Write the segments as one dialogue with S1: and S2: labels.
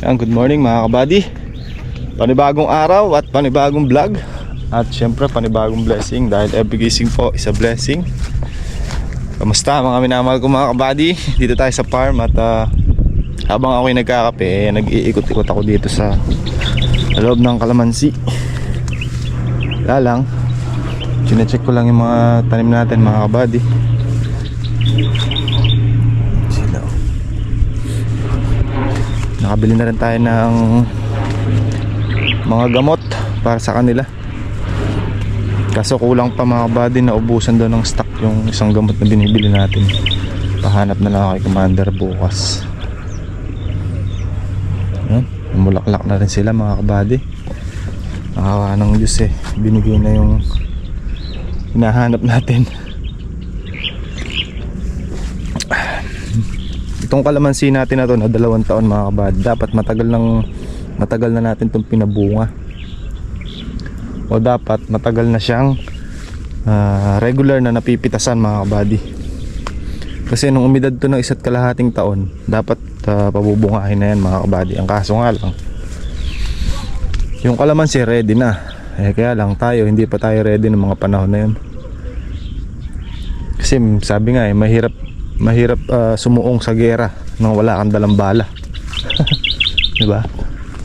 S1: Good morning mga kabady. Panibagong araw at panibagong vlog. At syempre panibagong blessing, dahil every gising po is a blessing. Kamusta mga minamahal ko mga kabady? Dito tayo sa farm at habang ako'y nagkakape, nag-iikot-ikot ako dito sa loob ng kalamansi. Wala lang, chinecheck ko lang yung mga tanim natin mga kabady. Nakabili na rin tayo ng mga gamot para sa kanila. Kaso kulang pa mga kabady, na ubusan daw ng stock yung isang gamot na binibili natin. Pahanap na lang ako kay Commander bukas. Yan, mulaklak na rin sila mga kabady. Nakawa ng Diyos binigay na yung hinahanap natin. Itong kalamansi natin na to na 2 taon mga kabady, dapat matagal na natin itong pinabunga, o dapat matagal na siyang regular na napipitasan mga kabady. Kasi nung umidad to ng 1.5 taon, dapat pabubungahin na yan mga kabady. Ang kaso nga lang, yung kalamansi ready na, kaya lang tayo hindi pa tayo ready ng mga panahon na yun. Kasi sabi nga mahirap sumuong sa gera nang wala kang dalang bala. Diba?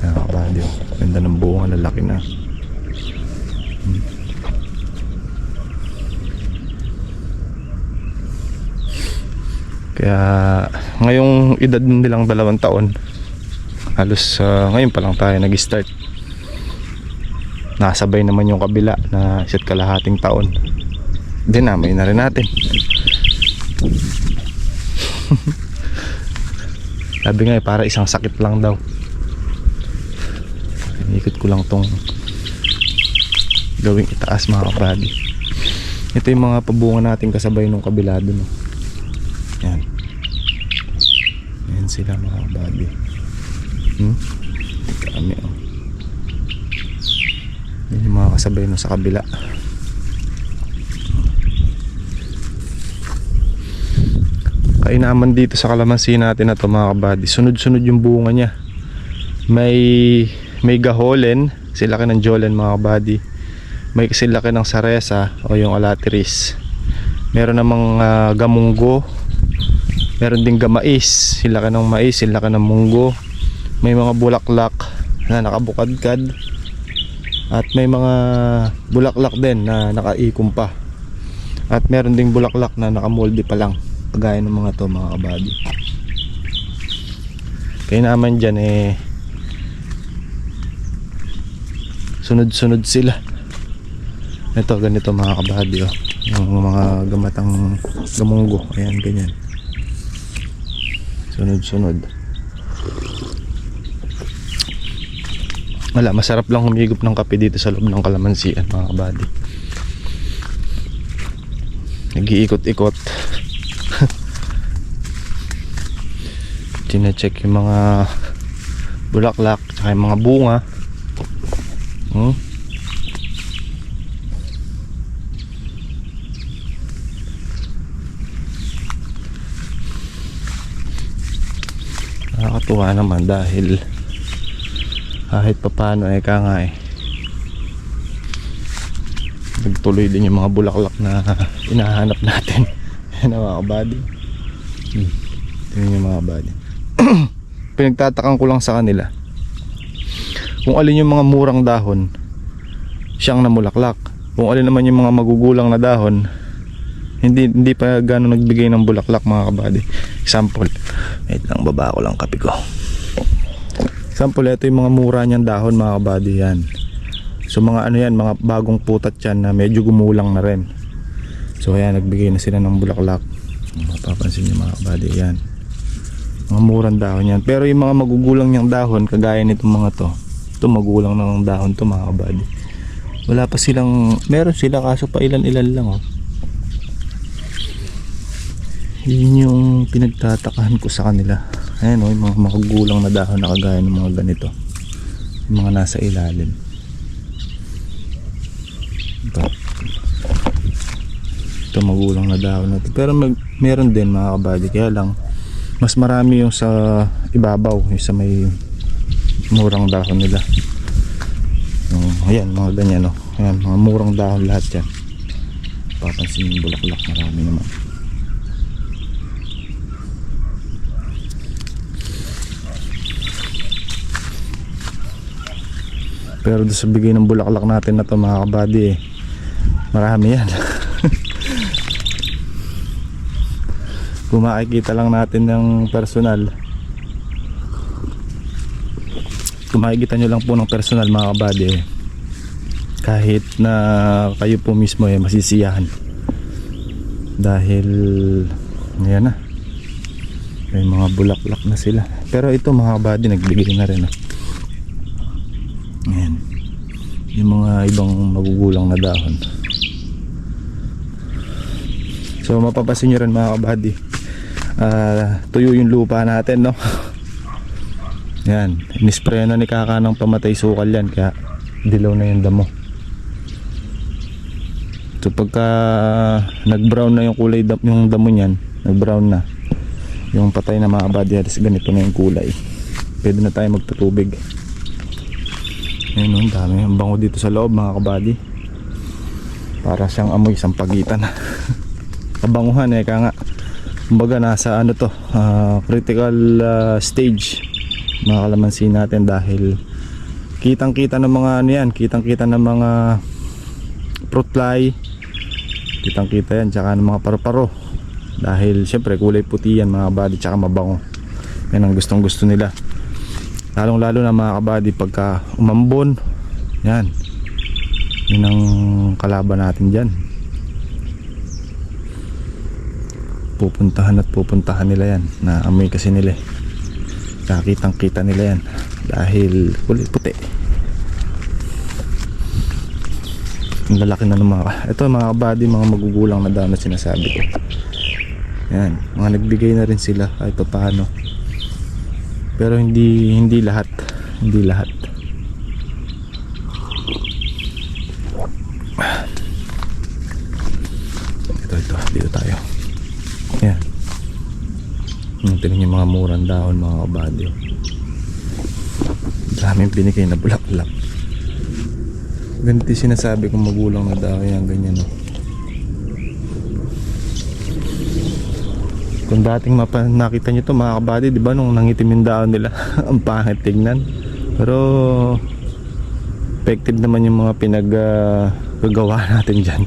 S1: Ayan mga kabady, ganda ng bunga, lalaki na. Kaya ngayong edad nilang 2 taon, halos ngayon pa lang tayo nag-start. Nasabay naman yung kabila na 1.5 taon. Dinamay na rin natin. Sabi nga para isang sakit lang daw. Inikot ko lang tong gawing itaas mga kabady. Ito yung mga pabunga natin kasabay nung kabila dun. Yan. Yan sila mga kabady. Kami yan yung mga kasabay nung sa kabila. Kainaman dito sa kalamansi natin na to mga kabady, sunod-sunod yung bunga niya. May gaholen, silaki ng jolen mga kabady. May silaki ng saresa o yung alatiris. Meron namang gamunggo. Meron ding gamais, silaki ng mais, silaki ng munggo. May mga bulaklak na nakabukadkad. At may mga bulaklak din na nakaikom pa. At meron ding bulaklak na nakamolde pa lang, kagaya ng mga to mga kabady. Kaya naman dyan sunod-sunod sila. Ito ganito mga kabady, yung mga gamatang gamunggo, ayan ganyan, sunod-sunod. Wala, masarap lang humigop ng kape dito sa loob ng kalamansian mga kabady. Nag-iikot-ikot. Chine-check yung mga bulaklak tsaka yung mga bunga. Nakakatuwa naman dahil kahit papano nagtuloy din yung mga bulaklak na hinahanap natin. Yan mga kabady. Tingnan yung mga kabady. Pinagtatakan ko lang sa kanila kung alin yung mga murang dahon siyang namulaklak, kung alin naman yung mga magugulang na dahon hindi pa gano'ng nagbigay ng bulaklak mga kabady. Example, wait lang, baba ko lang kape ko. Example, ito yung mga mura niyang dahon mga kabady, yan. So mga mga bagong putat yan na medyo gumulang na rin. So ayan, nagbigay na sila ng bulaklak. Mapapansin niyo mga kabady, yan. Mga murang dahon yan. Pero yung mga magugulang niyang dahon, kagaya nitong mga to, ito magulang na ng dahon to mga kabady. Wala pa silang, meron sila kaso pa ilan-ilan lang Yun yung pinagtatakahan ko sa kanila. Ayan yung mga magugulang na dahon na kagaya ng mga ganito, yung mga nasa ilalim. Ito magulang na dahon na ito. Pero meron din mga kabady, kaya lang mas marami yung sa ibabaw, yung sa may murang dahon nila. Ayan, mga ganyan, no? Ayan, mga murang dahon lahat yan. Papansin yung bulaklak, marami naman. Pero doon sa bigay ng bulaklak natin na to, mga kabady, marami yan. Kung makikita lang natin ng personal, kung makikita nyo lang po ng personal, mga kabady, kahit na kayo po mismo masisiyahan. Dahil ayan na, may mga bulaklak na sila. Pero ito, mga kabady, nagbigay na rin. Ayan, yung mga ibang magugulang na dahon. So mapapasin nyo rin, mga kabady, tuyo yung lupa natin, no? Yan, inispray na ni Kaka ng pamatay sukal yan, kaya dilaw na yung damo. So pagka nag brown na yung kulay, yung damo nyan, nag brown na yung patay na, mga kabady, ganito na yung kulay, pwede na tayo magtutubig. Ayun, ang dami, ang bango dito sa loob, mga kabady. Para siyang amoy sampagitan. Kabanguhan, kaya nga, kumbaga nasa ano to, critical stage, mga kalamansi natin, dahil kitang kita ng mga ano yan, kitang kita ng mga fruit fly, kitang kita yan, tsaka ng mga paru-paro, dahil syempre kulay puti yan, mga kabady, tsaka mabango. Yan ang gustong gusto nila, lalong lalo na, mga kabady, pagka umambon. Yan, yun ang kalaban natin dyan. Pupuntahan at pupuntahan nila yan, na amoy kasi nila, nakitang kita nila yan dahil kulay puti. Ang lalaki na ng mga, ito mga kabady, mga magugulang na dahon na sinasabi ko. Yan, mga nagbigay na rin sila kahit pa paano, pero hindi lahat, hindi lahat. Ito, dito tayo. Yan, tingnan yung mga murang dahon, mga kabady. Daming binigay na bulaklak. Ganito sinasabi kong magulang na dahon yan, ganyan, no? Kung dating nakita nyo to, mga kabady, di ba, nung nangitim yung dahon nila, ang pangit tignan. Pero effective naman yung mga pinag-gagawa natin dyan.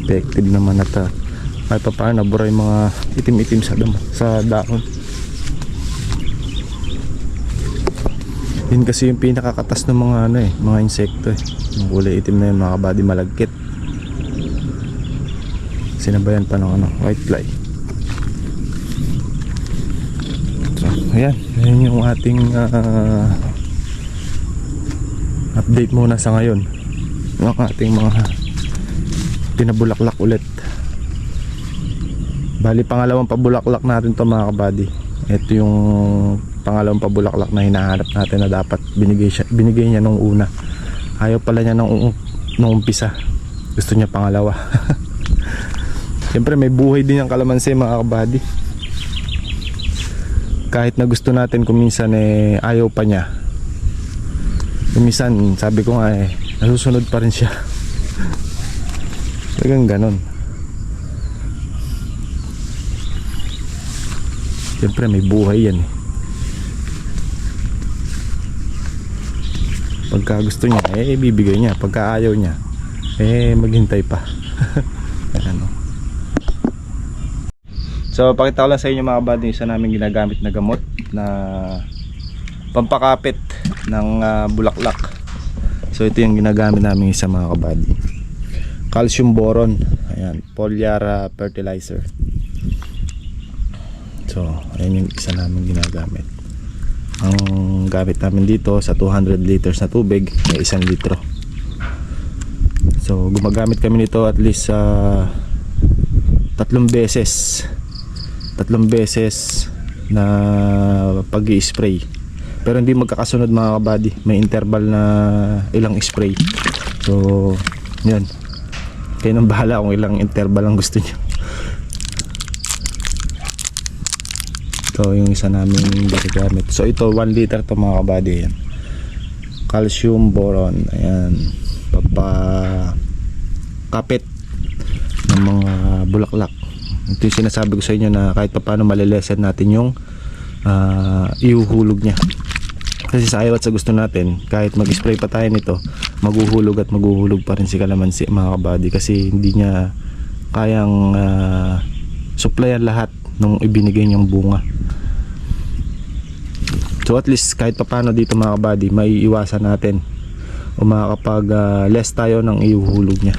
S1: Effective naman at kahit pa paano nabura yung mga itim-itim sa dahon. Yun kasi yung pinakakatas ng mga ano, mga insekto, yung kulay itim na yun, mga kabady, malagkit. Sinabayan pa ng white fly. So ayan, ayan yung ating update muna sa ngayon ng ating mga pinabulaklak ulit. Bali, pangalawang pabulaklak natin to, mga kabady. Ito yung pangalawang pabulaklak na hinahanap natin, na dapat binigay niya nung una. Ayaw pala niya nung umpisa, gusto niya pangalawa. Siyempre may buhay din yung kalamansi, mga kabady. Kahit na gusto natin kuminsan, ayaw pa niya. Kuminsan sabi ko nga, nasusunod pa rin siya. Talagang ganon. Siyempre may buhay yan, Pagka gusto niya, bibigay niya. Pagka ayaw niya, maghintay pa. Ano. So pakita ko lang sa inyo, mga kabady, isa namin ginagamit na gamot na pampakapit ng bulaklak. So ito yung ginagamit namin isa, mga kabady. Calcium boron. Ayan, foliar fertilizer. So ayan yung isa namin ginagamit. Ang gamit namin dito sa 200 liters na tubig ay 1 litro. So gumagamit kami nito at least tatlong beses na pag-i-spray. Pero hindi magkakasunod, mga kabady. May interval na ilang spray. So yan, kayo nang bahala kung ilang interval ang gusto niyo. Ito yung isa namin ginagamit. So ito 1 liter to mga kabady. Ayan. Calcium boron. Ayan. Papakapit ng mga bulaklak. Ito yung sinasabi ko sa inyo na kahit paano malilesen natin yung ihuhulog niya. Kasi sa ayaw at sa gusto natin, kahit mag-spray pa tayo nito, maghuhulog at maghuhulog pa rin si kalamansi mga kabady, kasi hindi niya kayang supplyan lahat nung ibinigay niyang bunga. So at least kahit paano dito mga kabady, may iwasan natin o makakapag less tayo ng ihuhulog niya.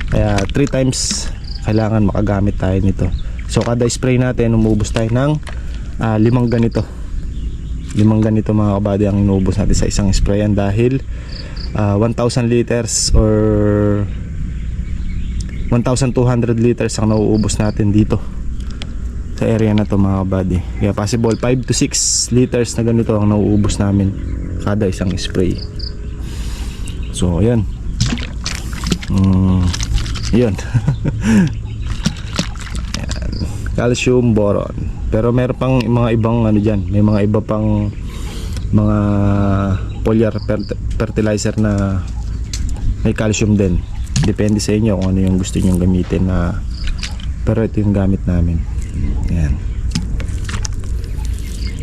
S1: Kaya 3 times kailangan makagamit tayo nito. So kada spray natin, umuubos tayo ng 5 ganito. 5 ganito mga kabady ang inuubos natin sa isang sprayan, dahil 1,000 liters or 1,200 liters ang nauubos natin dito sa area na to mga kabady. Kaya possible 5 to 6 liters na ganito ang nauubos namin kada isang spray. So ayan. Yun. Calcium boron. Pero meron pang mga ibang ano dyan, may mga iba pang mga foliar fertilizer na may calcium din. Depende sa inyo kung ano yung gusto nyong gamitin na, pero ito yung gamit namin. Ayan.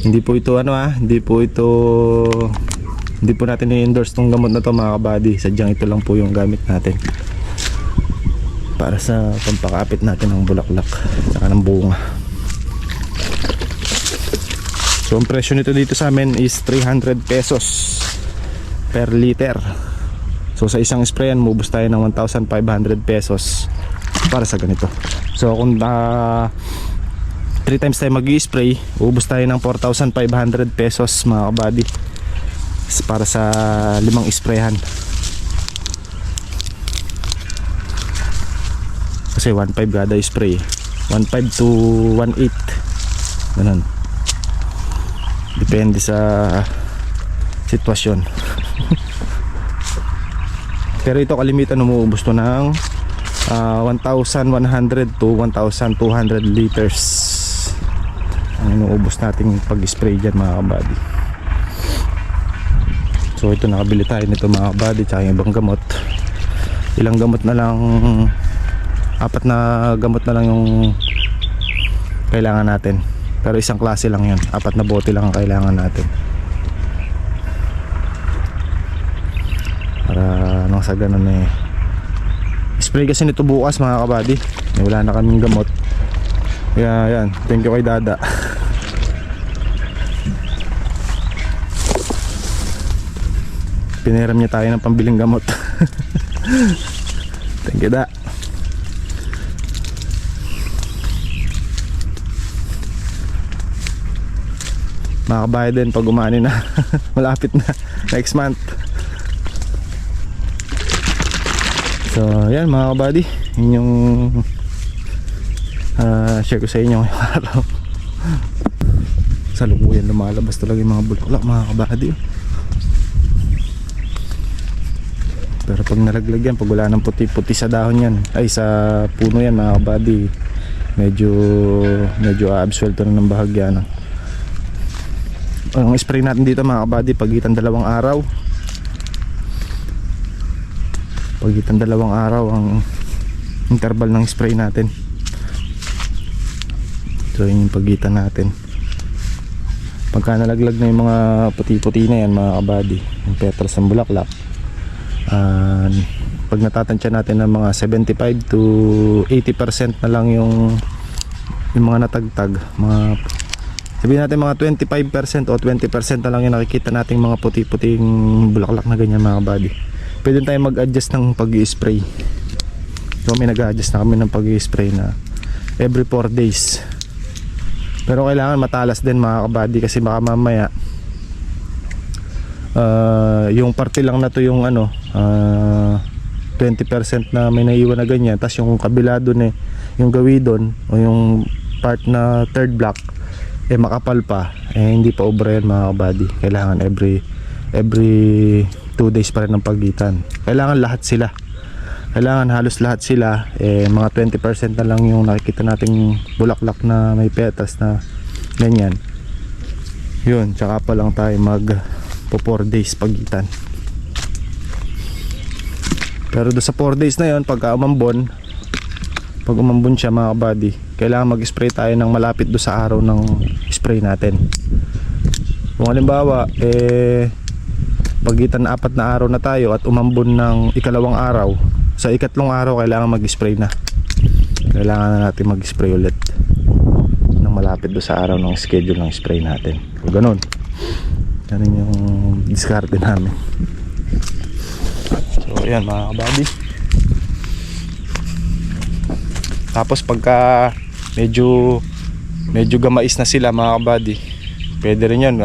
S1: Hindi po ito hindi po natin i-endorse tong gamot na to mga kabady. Sadyang ito lang po yung gamit natin para sa pampakapit natin ng bulaklak saka ng bunga. So ang presyo nito dito sa amin is 300 pesos per liter. So sa isang sprayan, mubos tayo ng 1,500 pesos para sa ganito. So kung 3 times tayo mag-i-spray, ubos tayo ng 4,500 pesos mga kabady para sa 5 sprayan. Kasi 1.5 kada spray, 1.5 to 1.8 ganun, depende sa sitwasyon. Pero ito kalimitan umuubos to ng 1,100 to 1,200 liters ang inuubos nating pag-spray dyan mga kabady. So ito, nakabili tayo nito mga kabady, tsaka yung ibang gamot. Ilang gamot na lang, 4 na gamot na lang yung kailangan natin, pero isang klase lang yun, 4 na bote lang ang kailangan natin para nang sa ganun spray kasi nito bukas mga kabady. Wala na kaming gamot, kaya yan, thank you kay Dada. Piniram niya tayo ng pambiling gamot. Thank you, Da. Makakabayad din pag umani na. Malapit na, next month. So yan mga kabady, yun yung share ko sa inyo ngayong araw. Sa lukuyan lumalabas talaga yung mga bulaklak mga kabady. Pero pag nalaglag yan, pag wala ng puti-puti sa dahon yan, ay sa puno yan mga kabady, medyo absuelto na ng bahagya na. Ang spray natin dito mga kabady, pagitan 2 araw. Pagitan 2 araw ang interval ng spray natin. So yun yung pagitan natin. Pagka nalaglag na yung mga puti-puti na yan mga kabady, yung petals ng bulaklak, pag natatansya natin ng mga 75 to 80% na lang yung mga natagtag, sabihin natin mga 25% o 20% na lang yung nakikita nating mga puti-puting bulaklak na ganyan mga kabady. Pwede tayo mag-adjust ng pag-i-spray. So may nag-adjust na kami ng pag-i-spray na every 4 days. Pero kailangan matalas din mga kabady, kasi baka mamaya yung parte lang na to yung 20% na may naiwan na ganyan, tas yung kabila dun yung gawi dun o yung part na third block makapal pa, hindi pa obra yan mga kabady. Kailangan every 2 days pa rin ng pagitan. Kailangan lahat sila kailangan halos lahat sila mga 20% na lang yung nakikita nating bulaklak na may petals na ganyan. Yun, tsaka pa lang tayo mag 4 days pagitan. Pero doon sa 4 days na yun, pag umambon siya mga kabady, kailangan mag-spray tayo ng malapit doon sa araw ng spray natin. Kung halimbawa pagitan na 4 na araw na tayo at umambon ng ikalawang araw, sa ikatlong araw kailangan mag-spray na. Kailangan na natin mag-spray ulit ng malapit doon sa araw ng schedule ng spray natin. Kung ganun yung discard namin. So ayan mga kabady. Tapos pagka medyo gamais na sila mga kabady, pwede rin yan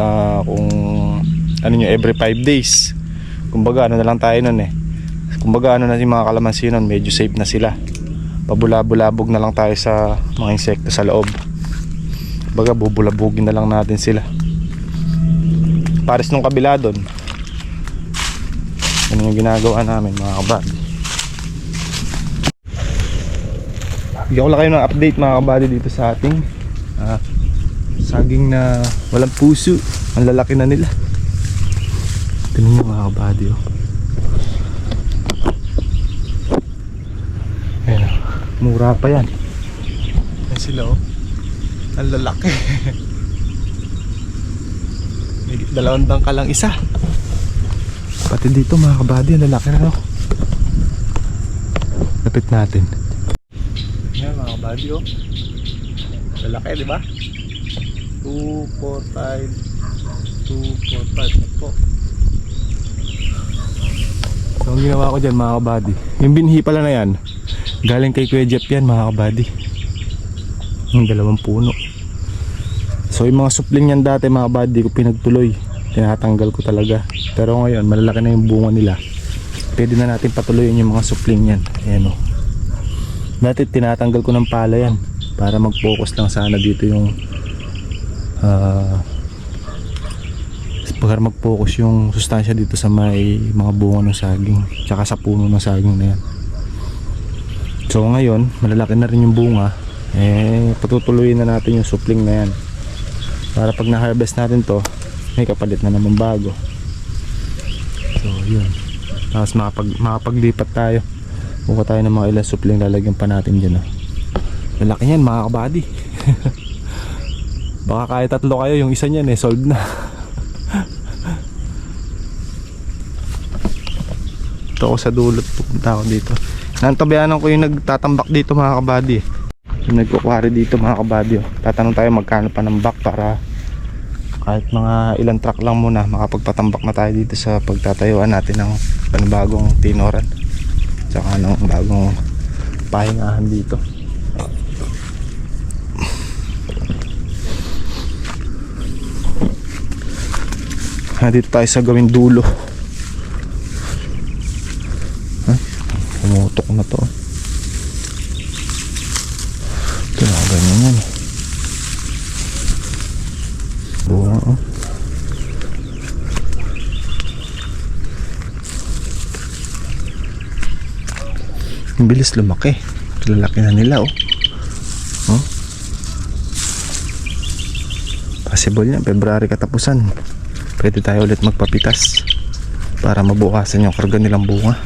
S1: kung ano nyo, every 5 days. Kumbaga ano na lang tayo nun kumbaga ano na yung mga kalamansi nun, medyo safe na sila. Pabulabog na lang tayo sa mga insekto sa loob. Kumbaga bubulabugin na lang natin sila. Pares nung kabila doon, ano yung ginagawa namin mga kabady. Bigyan ko lang kayo ng update mga kabady dito sa ating saging na walang puso. Ang lalaki na nila. Tingnan nyo mga kabady Ayan mura pa yan. Ayan sila ang lalaki. May 2 bangka lang isa. Pati dito mga kabady, ang lalaki na lapit natin. Yan mga kabady lalaki diba? 2, 4, 5 po. So ang ginawa ko dyan mga kabady, yung binhi pala na yan galing kay Kuya Jeff yan mga kabady, yung 2 puno. So yung mga supling yan dati mga kabady ko pinagtuloy, tinatanggal ko talaga. Pero ngayon malalaki na yung bunga nila, pwede na natin patuloyin yung mga supling yan. Ayan dati tinatanggal ko ng pala yan para mag-focus lang sana dito yung para mag-focus yung sustansya dito sa may mga bunga ng saging tsaka sa puno ng saging na yan. So ngayon malalaki na rin yung bunga, patutuloyin na natin yung supling na yan para pag na-harvest natin to may kapalit na naman bago. So yun, tapos makapaglipat tayo, buka tayo ng mga ilang supling lalagyan pa natin dyan lalaki yan mga kabady. Baka kahit 3 kayo, yung isa niyan solved na. Ito ako sa dulot, pupunta ako dito. Nantabayanan ko yung nagtatambak dito mga kabady, yung nagkukwari dito mga kabady. Tatanong tayo magkano pa ng back para kahit mga ilang truck lang muna makapagpatambak na tayo dito sa pagtatayuan natin ng panibagong tinoran tsaka ng bagong pahingahan dito. Dito tayo sa gawing dulo. Pumutok na to. Ito na ganyan yan bunga ang bilis lumaki, lalaki na nila possible yan February katapusan pwede tayo ulit magpapitas para mabukasan yung karga nilang bunga,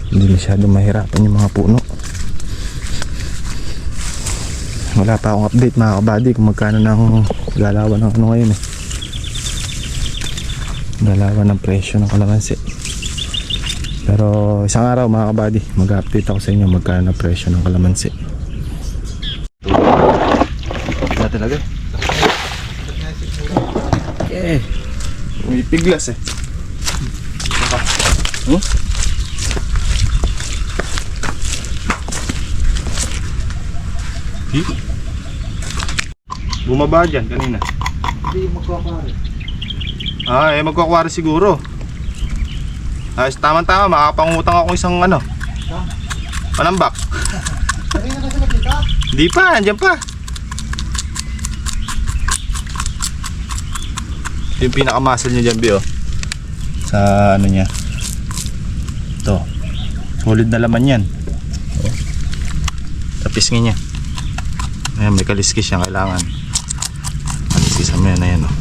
S1: hindi masyadong mahirapan yung mga puno. Wala pa akong update mga kabady kung magkano ng galawan ng ano ngayon galawan ng presyo ng kalamansi. Pero isang araw mga kabady mag-update ako sa inyo magkano ng presyo ng kalamansi. Natin agad may piglas bumaba dyan kanina.
S2: Hindi magkakwari.
S1: Magkakwari siguro. Tama-tama makapangutang ako isang panambak.
S2: Kanina kasi nakita?
S1: Hindi pa, andyan pa. Yung pinakamuscle niya dyan, Bio. Sa ano niya. Ito. Solid na laman yan. Tapis nga niya. Ayan, may kaliskis yan kailangan. Kaliskisan mo yan, ayan o.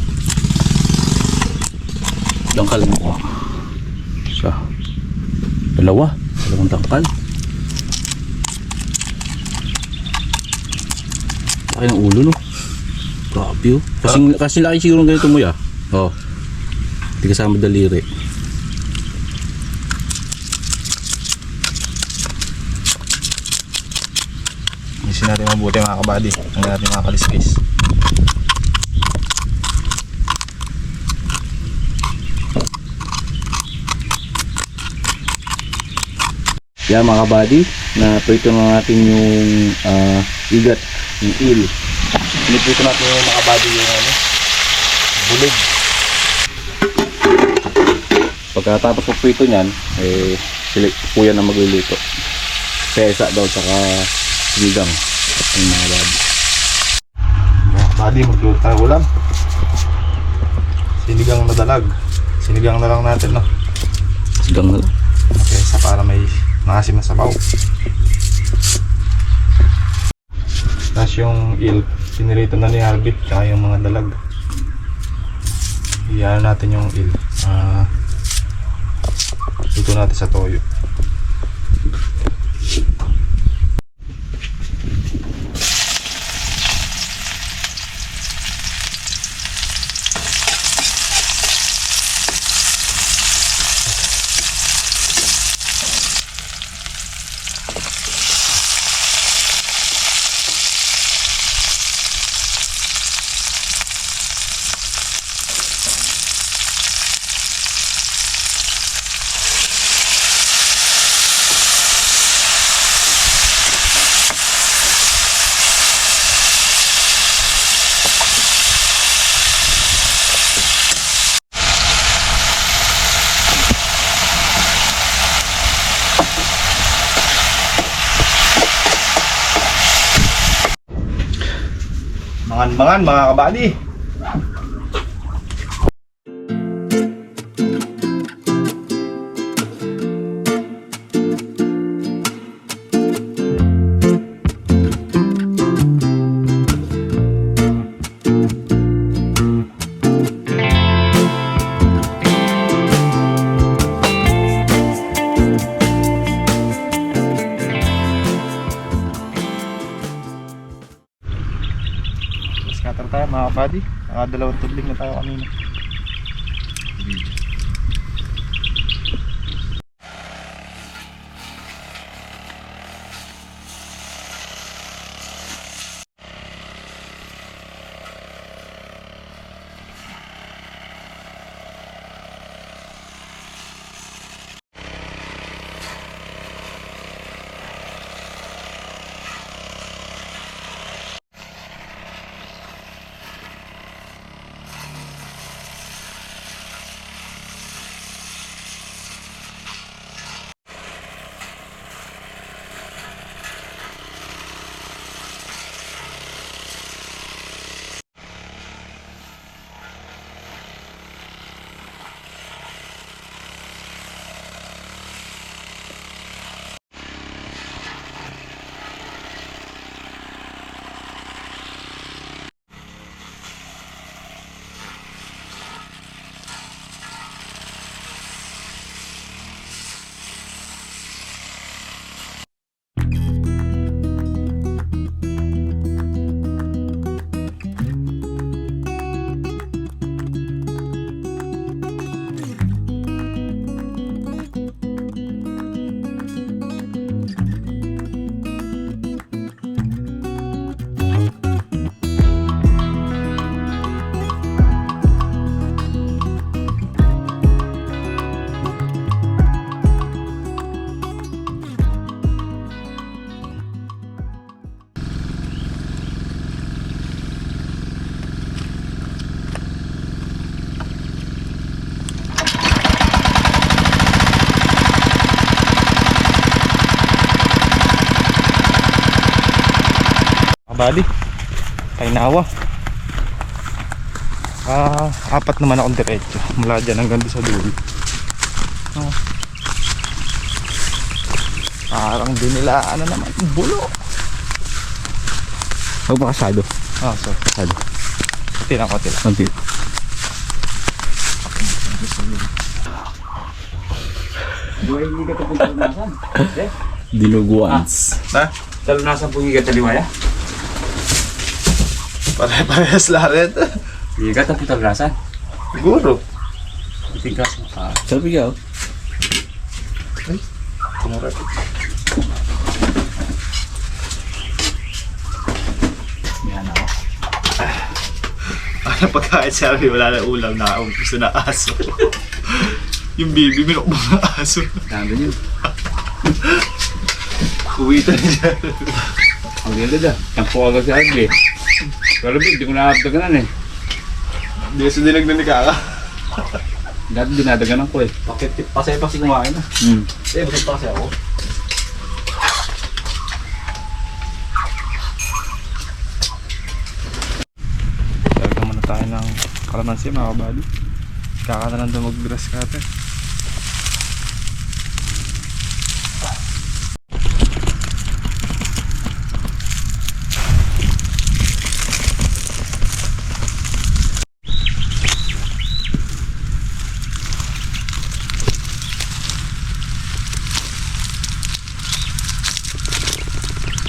S3: Ilang kalan mo? Isa. Dalawang takal. Laki ng ulo, no? Grabe, oh. Kasi laki siguro ng ganito mo, ya. Oh. Hindi kasama daliri.
S1: Isin natin mabuti mga kabady. Hanggang natin mga kaliskis.
S3: Yan mga kabady, na prito na natin yung igat, yung eel.
S1: Piniprito natin yung mga kabady yung ano, bulig.
S3: Pagkatapos po prito nyan, sila kuya na magluluto. Pesa daw, saka sinigang. Ang mga kabady.
S1: Mga kabady, magluto tayo ulam. Sinigang na dalag. Sinigang na lang natin, no?
S3: Sinigang na lang.
S1: Okay, sa para may maasim na sabaw. Tapos yung eel, pinirito na ni Harvey, tsaka yung mga dalag. Iyan natin yung eel. Luto natin sa toyo. Mangan-mangan mga kabady. Scatter tayo mga kabady. Nakadalawang tudling na tayo kanina. Kabady, Kainawa. Apat naman akong diretso mula dyan hanggang doon sa dulo. Parang din nila, ano naman, bulo.
S3: Huwag ba kasado?
S1: Ah, so,
S3: Kasado.
S1: konti lang.
S3: Konti.
S4: Buhay ka po talunasan.
S3: Dinuguans.
S1: Ha?
S4: Talunasan po higat taliwaya.
S1: Pare-parehas lahat.
S4: Higat po talunasan.
S1: Siguro.
S4: Tigas mo ka.
S3: Sabi ka, oh.
S4: Yan ako.
S1: Ano pagkain sabi, wala na ulam, gusto na aso. Yung baby, minukbang ng aso.
S4: Nandun yun.
S1: Kuwitan dyan.
S4: Ang ganda da. Ang po agad sa agli. Pero hindi ko nakapaganan eh.
S1: Hindi kasi dilag na ni Kaka.
S4: Dati dinadaganan ko eh.
S2: Bakit? Pasaya pa si kumain na. Bakit pa kasi ako?
S1: Talaga muna tayo ng kalamansi mga kabali. Kaka na lang daw mag-grass cutter.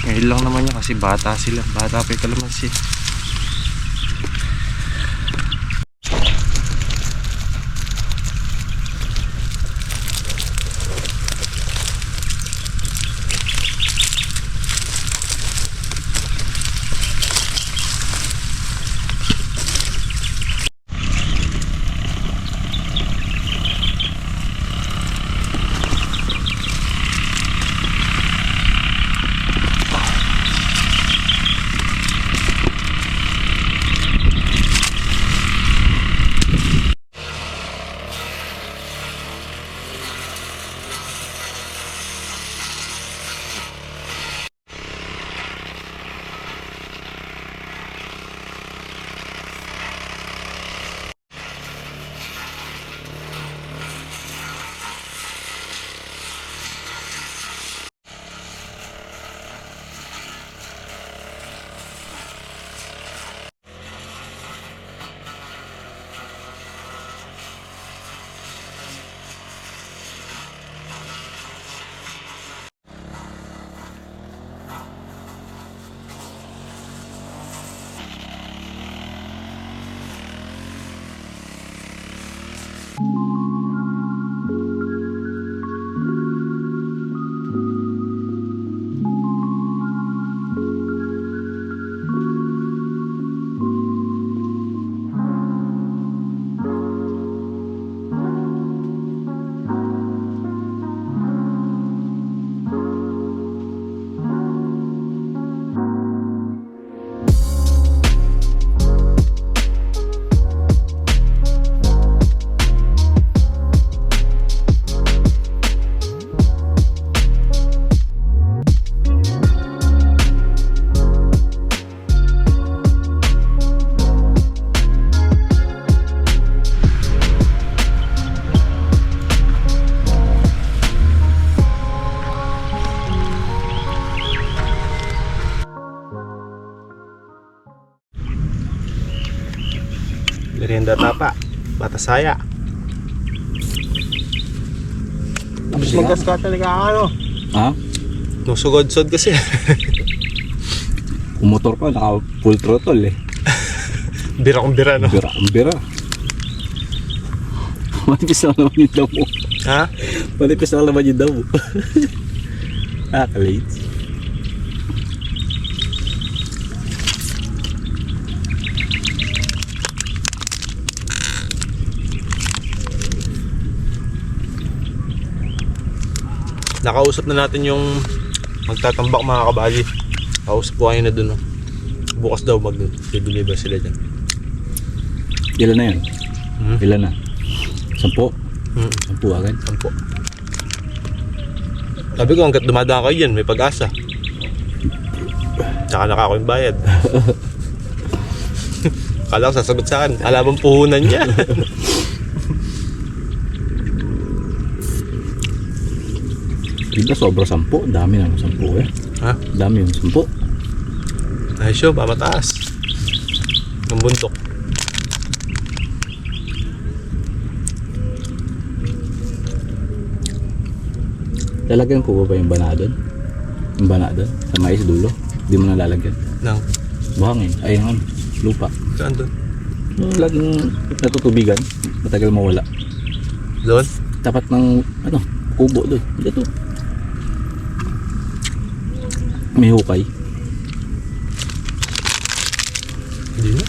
S1: Ngayon lang naman yan kasi bata sila. Bata pa yung kalamansi. Merienda tapa, batasaya. Tapos magkas ka talaga ano?
S3: Ha?
S1: Nusugod-sod kasi.
S3: Kumotor pa, naka full throttle eh.
S1: Bira kong bira, no?
S3: Bira, ang bira. Manipis na naman yung damo.
S1: Ha?
S3: Manipis na naman yung damo. Kalate.
S1: Nakausap na natin yung magtatambak mga kabali. Kausap po kayo na dun, no? Bukas daw mag-deliver sila dyan.
S3: Ilan na yan? Ilan na? 10? 10 agad?
S1: 10. Sabi ko hanggat dumadaan kayo dyan, may pag-asa. Tsaka nakako yung bayad. Kala ko sasagot sa akin, alam ang puhunan niya.
S3: Ano? Diba sobra 10? Dami naman 10 eh.
S1: Ha?
S3: Dami yung 10.
S1: Ayos yun, pamataas. Ng bundok.
S3: Lalagyan ko ba yung bana doon? Yung bana doon? Sa mais dulo? Di mo na lalagyan.
S1: Nang,
S3: Buhangin. Ay, yung ano, lupa.
S1: saan doon?
S3: Laging natutubigan. Matagal mawala.
S1: Doon?
S3: Tapat ng, ano, kubo doon. Dito. May hukay.
S1: Hindi na.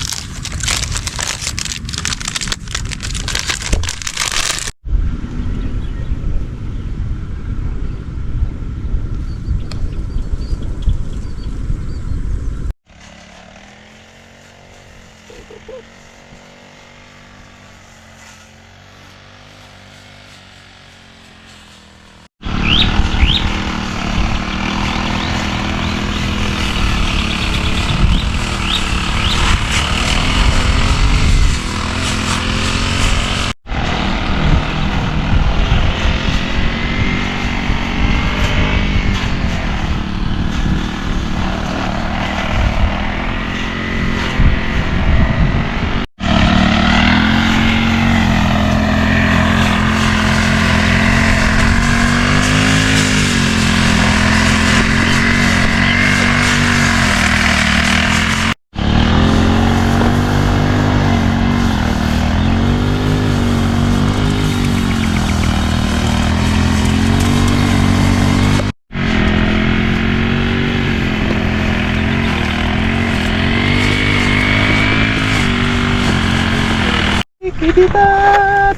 S1: Tita,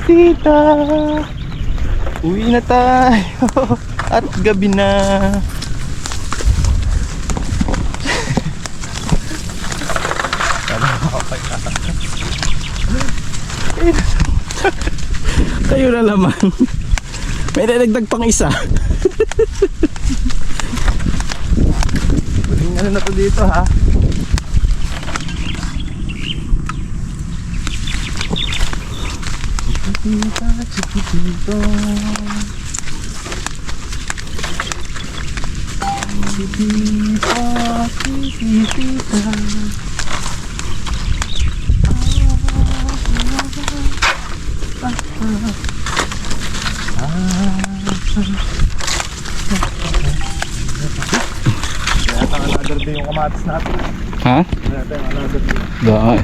S1: tita, uwi na tayo at gabi na.
S3: Kayo na naman. May nadagdag pang isa.
S1: Huling ano na to dito ha. Chiquitita, chiquitito. Chiquitita, chiquitita. Kaya another day yung kamatis natin.
S3: Ha?
S1: Kaya another day.
S3: Dahil.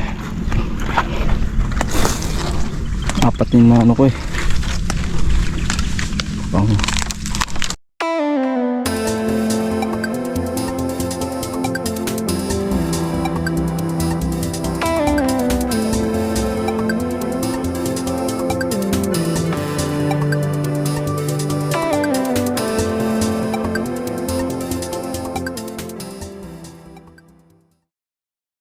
S3: Apat yung na ano ko eh. Pang